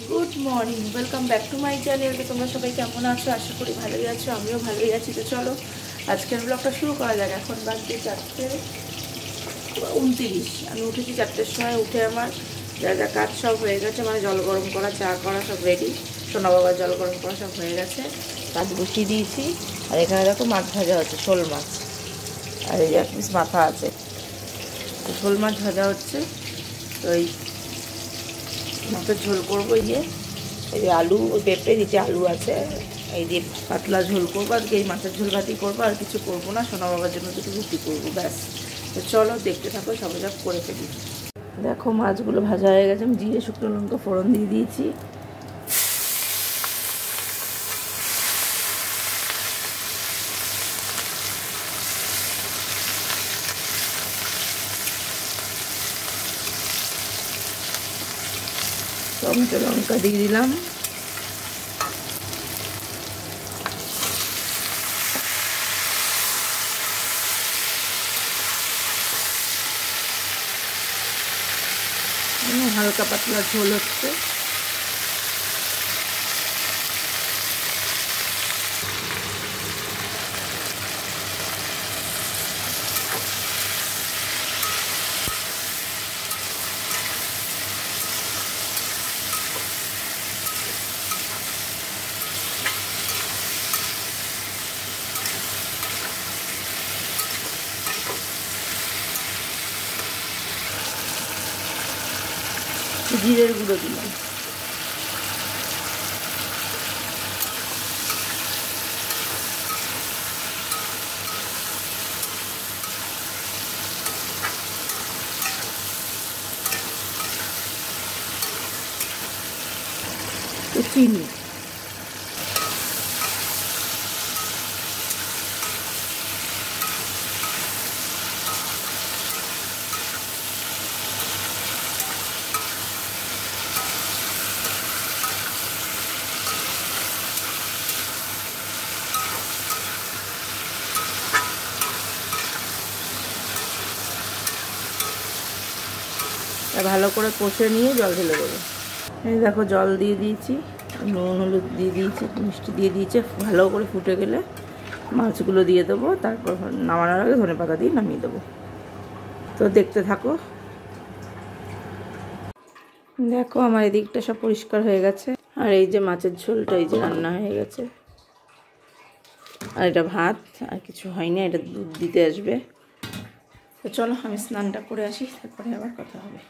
Good morning, welcome back to my channel. তো তোমরা সবাই কেমন আছো? আশা করি ভালোই আছো, আমিও ভালোই আছি। তো চলো আজকের ব্লগটা শুরু করা যাক। এখন বাজছে 4:29। আমি উঠেছি 4টের সময়। উঠে আমার যা যা কাজ সব হয়ে গেছে, মানে জল গরম করা, চা করা সব রেডি। সোনা বাবার জল গরম করা সব হয়ে গেছে, কাজ বসিয়ে দিয়েছি। আর এখানে দেখো মাছ ভাজা হচ্ছে, শোল মাছ। আর এই এক পিস মাথা আছে, শোল মাছ ভাজা হচ্ছে। তো এই মাছের ঝোল করবো। এই যে আলু, ওই পেঁপে, নিচে আলু আছে। এই যে পাতলা ঝোল করবো আজকে। এই মাছের ঝোল ভাতই করবো, আর কিছু করবো না। সোনা বাবার জন্য দুটো রুটি করবো, ব্যাস। তো চলো দেখতে থাকো, সবাই সব করে ফেলি। দেখো মাছগুলো ভাজা হয়ে গেছে। আমি জিরে শুকনো লঙ্কা ফোড়ন দিয়ে দিয়েছি। টমেটো লঙ্কা দিয়ে দিলাম। হালকা পাতলা ঝোল হচ্ছে। জিরের গুঁড়ো দিলাম। চিনি, ভালো করে কষে নিয়ে জল ঢেলে দেবো। এই দেখো জল দিয়ে দিয়েছি, নুন হলুদ দিয়ে দিয়েছি, মিষ্টি দিয়ে দিয়েছি। ভালো করে ফুটে গেলে মাছগুলো দিয়ে দেবো। তারপর নামানোর আগে ধনেপাতা দিয়ে নামিয়ে দেবো। তো দেখতে থাকো। দেখো আমার এদিকটা সব পরিষ্কার হয়ে গেছে। আর এই যে মাছের ঝোলটা এই যে রান্না হয়ে গেছে। আর এটা ভাত, আর কিছু হয়নি। এটা দুধ দিতে আসবে। তো চলো আমি স্নানটা করে আসি, তারপরে আবার কথা হবে।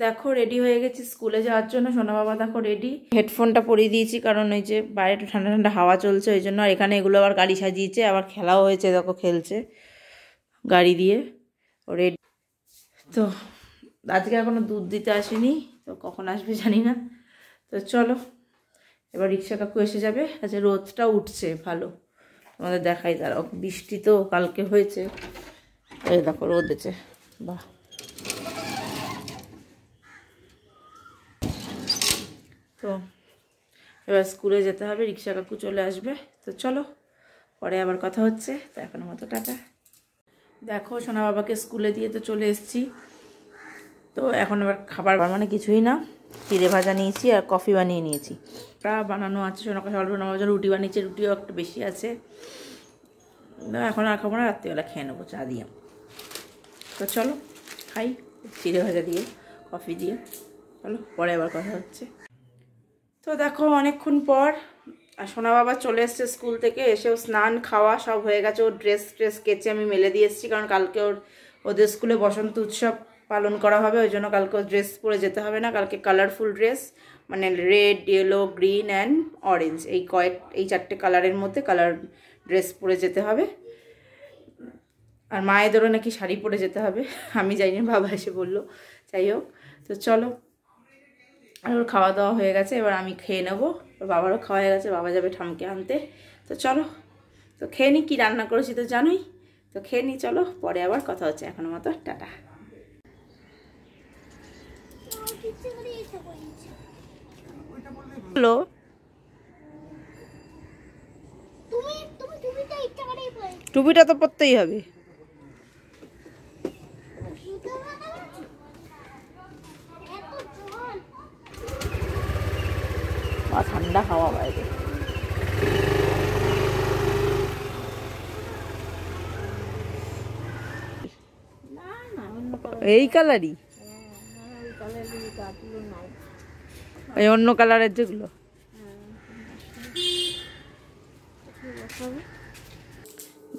দেখো রেডি হয়ে গেছি স্কুলে যাওয়ার জন্য। সোনা বাবা দেখো রেডি। হেডফোনটা পরিয়ে দিয়েছি, কারণ ওই যে বাইরে একটু ঠান্ডা ঠান্ডা হাওয়া চলছে, ওই জন্য। আর এখানে এগুলো আবার গাড়ি সাজিয়েছে, আবার খেলাও হয়েছে, দেখো খেলছে গাড়ি দিয়ে। ও রেডি। তো আজকে এখনও দুধ দিতে আসেনি, তো কখন আসবে জানি না। তো চলো এবার রিক্সা কাকু এসে যাবে। আচ্ছা রোদটা উঠছে ভালো, তোমাদের দেখাই। দাঁড়াও, বৃষ্টি তো কালকে হয়েছে। এই দেখো রোদ আছে, বাহ। তো এবার স্কুলে যেতে হবে, রিক্সা কাকু চলে আসবে। তো চলো পরে আবার কথা হচ্ছে। তো এখনের মতো টাটা। দেখো সোনা বাবাকে স্কুলে দিয়ে তো চলে এসেছি। তো এখন এবার খাবার মানে কিছুই না, চিড়ে ভাজা নিয়েছি আর কফি বানিয়ে নিয়েছি। তা বানানো আছে, সোনাকে সকাল বানানোর জন্য রুটি বানিয়েছে, রুটিও একটু বেশি আছে। এখন আর খাবো না, রাত্রিবেলা খেয়ে নেবো চা দিয়ে। তো চলো খাই চিড়ে ভাজা দিয়ে, কফি দিয়ে। চলো পরে আবার কথা হচ্ছে। তো দেখো অনেকক্ষণ পর আর সোনা বাবা চলে এসছে স্কুল থেকে। এসেও স্নান খাওয়া সব হয়ে গেছে। ওর ড্রেস কেচে আমি মেলে দিয়ে এসেছি, কারণ কালকে ওদের স্কুলে বসন্ত উৎসব পালন করা হবে, ওই জন্য কালকে ড্রেস পরে যেতে হবে না। কালকে কালারফুল ড্রেস, মানে red, yellow, green and orange, এই 4টে কালারের মধ্যে কালার ড্রেস পরে যেতে হবে। আর মায়েদেরও নাকি শাড়ি পরে যেতে হবে, আমি জানি না, বাবা এসে বললো। যাই হোক, তো চলো। আর ওর খাওয়া দাওয়া হয়ে গেছে, এবার আমি খেয়ে নেবো। ওর বাবারও খাওয়া হয়ে গেছে, বাবা যাবে ঠামকে আনতে। তো চলো তো খেয়ে নিই, কী রান্না করেছি তো জানোই। তো খেয়ে নিই, চলো পরে আবার কথা হচ্ছে। এখনের মতো টাটা। হ্যালো, টুপিটা তো পরতেই হবে। ঠান্ডা হাওয়া বাইরে। এই কালারই, এই অন্য কালারের যেগুলো।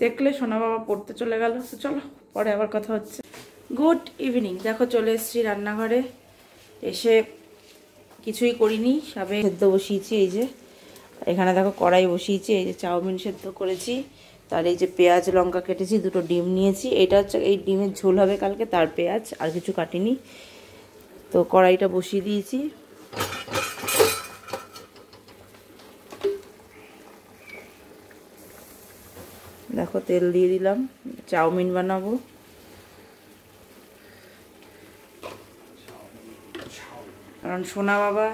দেখলে সোনা বাবা পড়তে চলে গেল। তো চলো পরে আবার কথা হচ্ছে। Good evening. দেখো চলে এসেছি রান্নাঘরে। এসে কিছুই করিনি, সবে সেদ্ধ বসিয়েছি। এই যে এখানে দেখো কড়াই বসিয়েছি, এই যে চাউমিন সেদ্ধ করেছি, তার এই যে পেঁয়াজ লঙ্কা কেটেছি, দুটো ডিম নিয়েছি। এটা হচ্ছে এই ডিমের ঝোল হবে কালকে, তার পেঁয়াজ, আর কিছু কাটিনি। তো কড়াইটা বসিয়ে দিয়েছি। দেখো তেল দিয়ে দিলাম, চাউমিন বানাবো। কারণ সোনা বাবা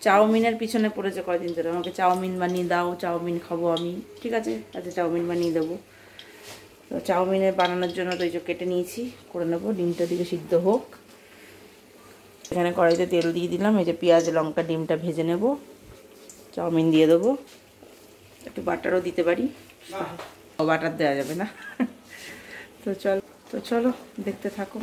চাউমিনের পিছনে পড়েছে কয়দিন ধরে, আমাকে চাউমিন বানিয়ে দাও, চাউমিন খাবো আমি। ঠিক আছে, আচ্ছা চাউমিন বানিয়ে দেবো। তো চাউমিনের বানানোর জন্য তো এই যে কেটে নিয়েছি, করে নেবো। ডিমটা দিকে সিদ্ধ হোক। এখানে কড়াইতে তেল দিয়ে দিলাম, এই যে পেঁয়াজ লঙ্কা ডিমটা ভেজে নেব, চাউমিন দিয়ে দেবো। একটু বাটারও দিতে পারি, বাটার দেওয়া যাবে না। তো চলো দেখতে থাকো।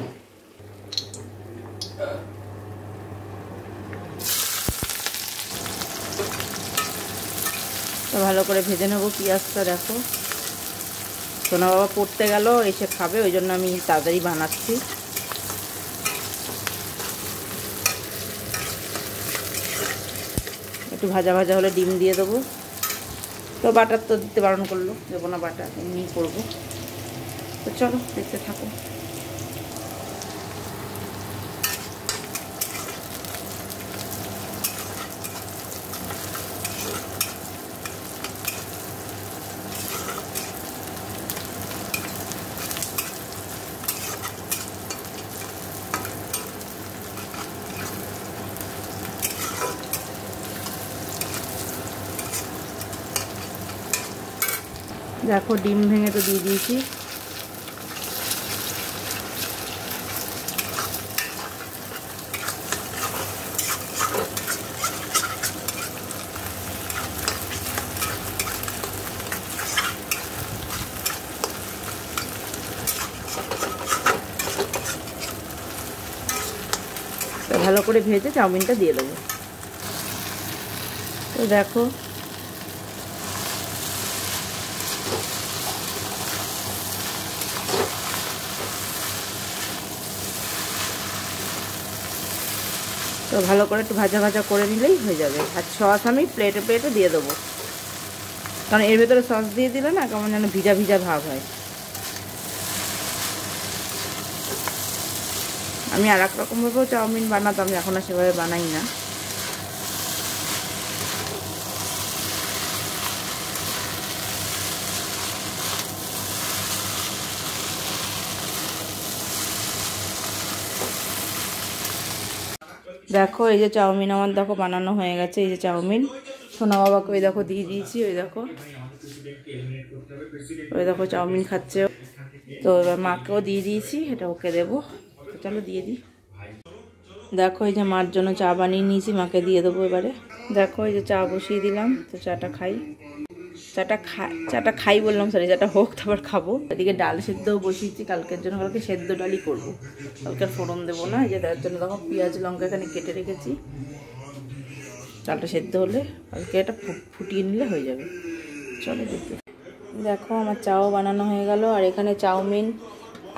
তো ভালো করে ভেজে নেবো পেঁয়াজটা। দেখো সোনা বাবা পড়তে গেল, এসে খাবে, ওই জন্য আমি তাড়াতাড়ি বানাচ্ছি। একটু ভাজা ভাজা হলে ডিম দিয়ে দেবো। তো বাটার তো দিতে বারণ করলো, দেবো না বাটার, এমনিই করবো। তো চলো দেখতে থাকো। দেখো ডিম ভেঙে তো দিয়ে দিয়েছি। তো ভালো করে ভেজে চাউমিনটা দিয়ে দেবো। তো দেখো তো ভালো করে একটু ভাজা ভাজা করে নিলেই হয়ে যাবে। আর সস আমি প্লেটে প্লেটে দিয়ে দেবো, কারণ এর ভেতরে সস দিয়ে দিলে না কেমন যেন ভিজা ভিজা ভাব হয়। আমি আর এক রকমভাবেও চাউমিন বানাতাম, এখন আর সেভাবে বানাই না। দেখো এই যে চাউমিন আমার দেখো বানানো হয়ে গেছে। এই যে চাউমিন সোনা বাবাকে ওই দেখো দিয়ে দিয়েছি। ওই দেখো চাউমিন খাচ্ছে। তো এবার মাকেও দিয়ে দিয়েছি, এটা ওকে দেবো। তো চলো দিয়ে দিই। দেখো এই যে মার জন্য চা বানিয়ে নিয়েছি, মাকে দিয়ে দেবো এবারে। দেখো এই যে চা বসিয়ে দিলাম, তো চাটা খাই বললাম, সরি চাটা হোক তারপর খাবো। এদিকে ডাল সেদ্ধও বসিয়েছি কালকের জন্য, কালকে সেদ্ধ ডালই করবো, কালকে ফোড়ন দেবো না। এই যে তার জন্য দেখো পেঁয়াজ লঙ্কা এখানে কেটে রেখেছি। চালটা সেদ্ধ হলে কালকে এটা ফুটিয়ে নিলে হয়ে যাবে। চলো দেখতে। দেখো আমার চাও বানানো হয়ে গেল। আর এখানে চাউমিন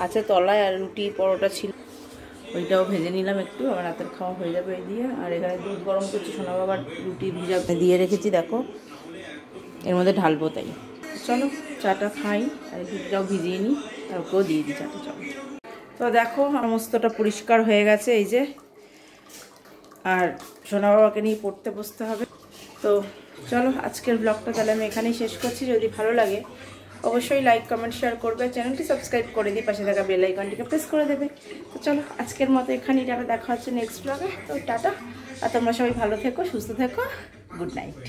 আছে তলায়, আর রুটি পরোটা ছিল, ওইটাও ভেজে নিলাম একটু, আমার রাতের খাওয়া হয়ে যাবে এই দিয়ে। আর এখানে দুধ গরম করছি, সোনা বাবার রুটি ভিজা দিয়ে রেখেছি, দেখো এর মধ্যে ঢালবো। তাই চলো চাটা খাই, আর দুধটাও ভিজিয়ে নিই, আর ওকেও দিয়ে দিই চাটা। চলো। তো দেখো সমস্তটা পরিষ্কার হয়ে গেছে এই যে। আর সোনা বাবাকে নিয়ে পড়তে বসতে হবে। তো চলো আজকের ব্লগটা তাহলে আমি এখানেই শেষ করছি। যদি ভালো লাগে অবশ্যই লাইক কমেন্ট শেয়ার করবে, চ্যানেলটি সাবস্ক্রাইব করে দিই, পাশে থাকা বেল আইকনটিকে প্রেস করে দেবে। তো চলো আজকের মতো এখানেই দেখা হচ্ছে নেক্সট ব্লগে। তো টাটা, আর তোমরা সবাই ভালো থেকো, সুস্থ থেকো, গুড নাইট।